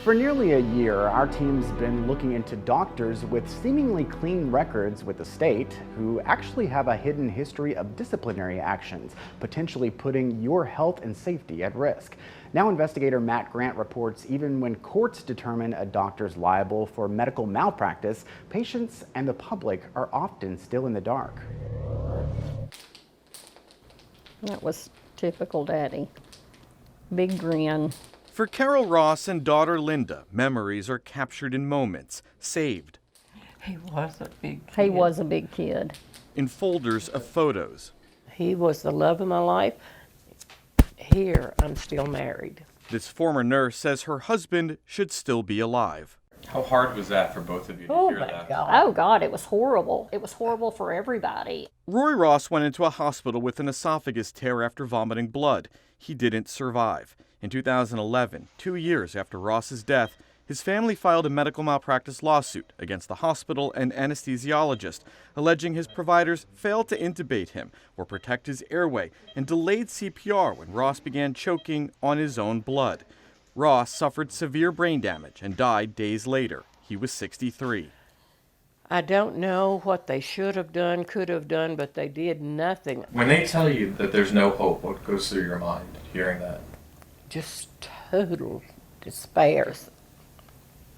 For nearly a year, our team's been looking into doctors with seemingly clean records with the state who actually have a hidden history of disciplinary actions, potentially putting your health and safety at risk. Now, investigator Matt Grant reports even when courts determine a doctor's liable for medical malpractice, patients and the public are often still in the dark. That was typical Daddy. Big grin. For Carol Ross and daughter Linda, memories are captured in moments, saved. He was a big kid. He was a big kid. In folders of photos. He was the love of my life. Here, I'm still married. This former nurse says her husband should still be alive. How hard was that for both of you to hear that? God. Oh God, it was horrible. It was horrible for everybody. Roy Ross went into a hospital with an esophagus tear after vomiting blood. He didn't survive. In 2011, 2 years after Ross's death, his family filed a medical malpractice lawsuit against the hospital and anesthesiologist, alleging his providers failed to intubate him or protect his airway and delayed CPR when Ross began choking on his own blood. Ross suffered severe brain damage and died days later. He was 63. I don't know what they should have done, could have done, but they did nothing. When they tell you that there's no hope, what goes through your mind hearing that? Just total despair.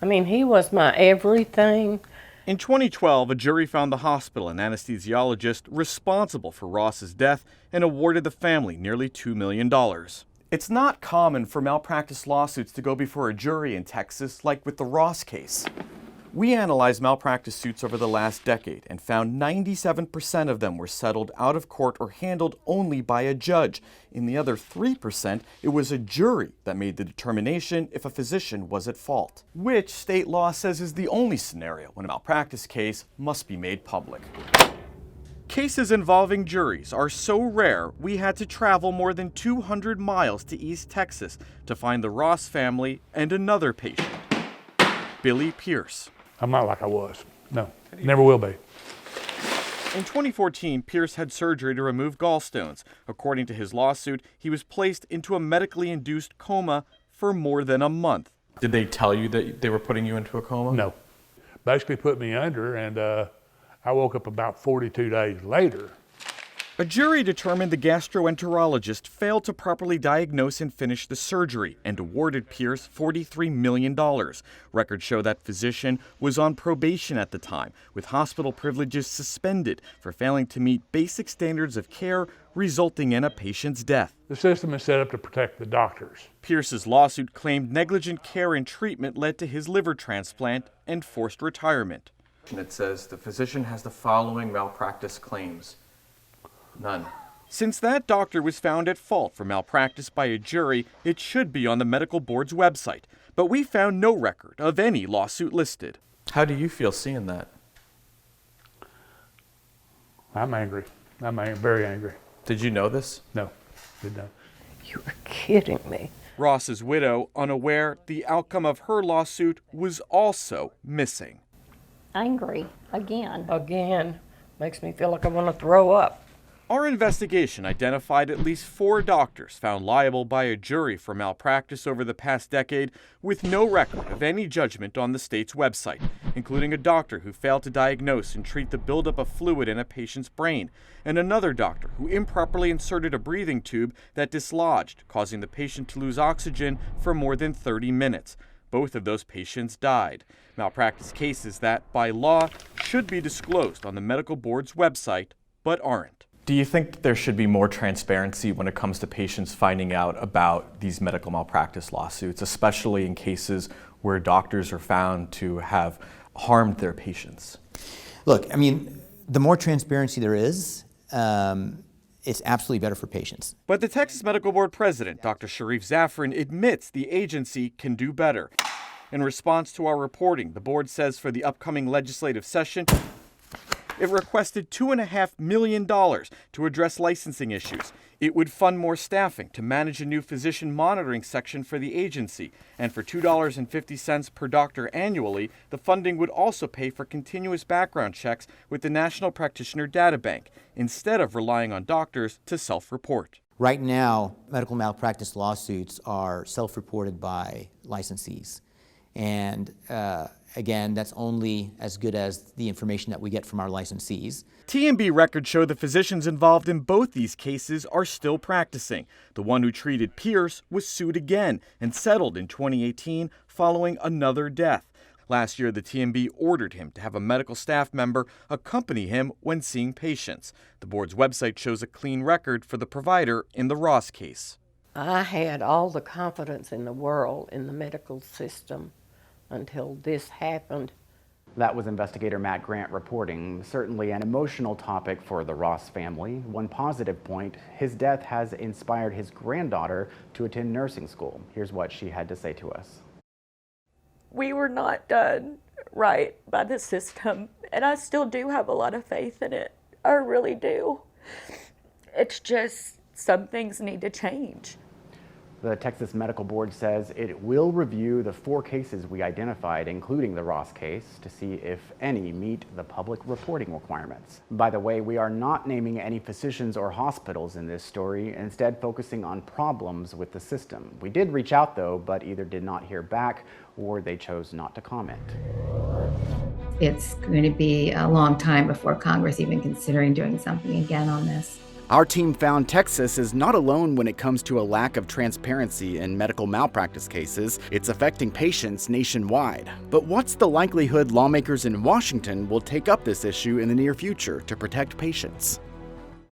I mean, he was my everything. In 2012, a jury found the hospital and anesthesiologist responsible for Ross's death and awarded the family nearly $2 million. It's not common for malpractice lawsuits to go before a jury in Texas, like with the Ross case. We analyzed malpractice suits over the last decade and found 97% of them were settled out of court or handled only by a judge. In the other 3%, it was a jury that made the determination if a physician was at fault, which state law says is the only scenario when a malpractice case must be made public. Cases involving juries are so rare, we had to travel more than 200 miles to East Texas to find the Ross family and another patient, Billy Pierce. I'm not like I was. No, never will be. In 2014, Pierce had surgery to remove gallstones. According to his lawsuit, he was placed into a medically induced coma for more than a month. Did they tell you that they were putting you into a coma? No. Basically put me under, and I woke up about 42 days later. A jury determined the gastroenterologist failed to properly diagnose and finish the surgery and awarded Pierce $43 million. Records show that physician was on probation at the time, with hospital privileges suspended for failing to meet basic standards of care, resulting in a patient's death. The system is set up to protect the doctors. Pierce's lawsuit claimed negligent care and treatment led to his liver transplant and forced retirement. It says the physician has the following malpractice claims. None. Since that doctor was found at fault for malpractice by a jury, it should be on the medical board's website. But we found no record of any lawsuit listed. How do you feel seeing that? I'm angry. Very angry. Did you know this? No, did not. You're kidding me. Ross's widow, unaware the outcome of her lawsuit, was also missing. Angry again. Again, makes me feel like I want to throw up. Our investigation identified at least 4 doctors found liable by a jury for malpractice over the past decade with no record of any judgment on the state's website, including a doctor who failed to diagnose and treat the buildup of fluid in a patient's brain, and another doctor who improperly inserted a breathing tube that dislodged, causing the patient to lose oxygen for more than 30 minutes. Both of those patients died. Malpractice cases that, by law, should be disclosed on the medical board's website, but aren't. Do you think that there should be more transparency when it comes to patients finding out about these medical malpractice lawsuits, especially in cases where doctors are found to have harmed their patients? Look, I mean, the more transparency there is, it's absolutely better for patients. But the Texas Medical Board president, Dr. Sharif Zafran, admits the agency can do better. In response to our reporting, the board says for the upcoming legislative session, it requested $2.5 million to address licensing issues. It would fund more staffing to manage a new physician monitoring section for the agency. And for $2.50 per doctor annually, the funding would also pay for continuous background checks with the National Practitioner Data Bank, instead of relying on doctors to self-report. Right now, medical malpractice lawsuits are self-reported by licensees. And again, that's only as good as the information that we get from our licensees. TMB records show the physicians involved in both these cases are still practicing. The one who treated Pierce was sued again and settled in 2018 following another death. Last year, the TMB ordered him to have a medical staff member accompany him when seeing patients. The board's website shows a clean record for the provider in the Ross case. I had all the confidence in the world in the medical system until this happened. That was investigator Matt Grant reporting. Certainly an emotional topic for the Ross family. One positive point, his death has inspired his granddaughter to attend nursing school. Here's what she had to say to us. We were not done right by the system, and I still do have a lot of faith in it. I really do. It's just some things need to change. The Texas Medical Board says it will review the 4 cases we identified, including the Ross case, to see if any meet the public reporting requirements. By the way, we are not naming any physicians or hospitals in this story, instead focusing on problems with the system. We did reach out though, but either did not hear back or they chose not to comment. It's going to be a long time before Congress even considering doing something again on this. Our team found Texas is not alone when it comes to a lack of transparency in medical malpractice cases. It's affecting patients nationwide. But what's the likelihood lawmakers in Washington will take up this issue in the near future to protect patients?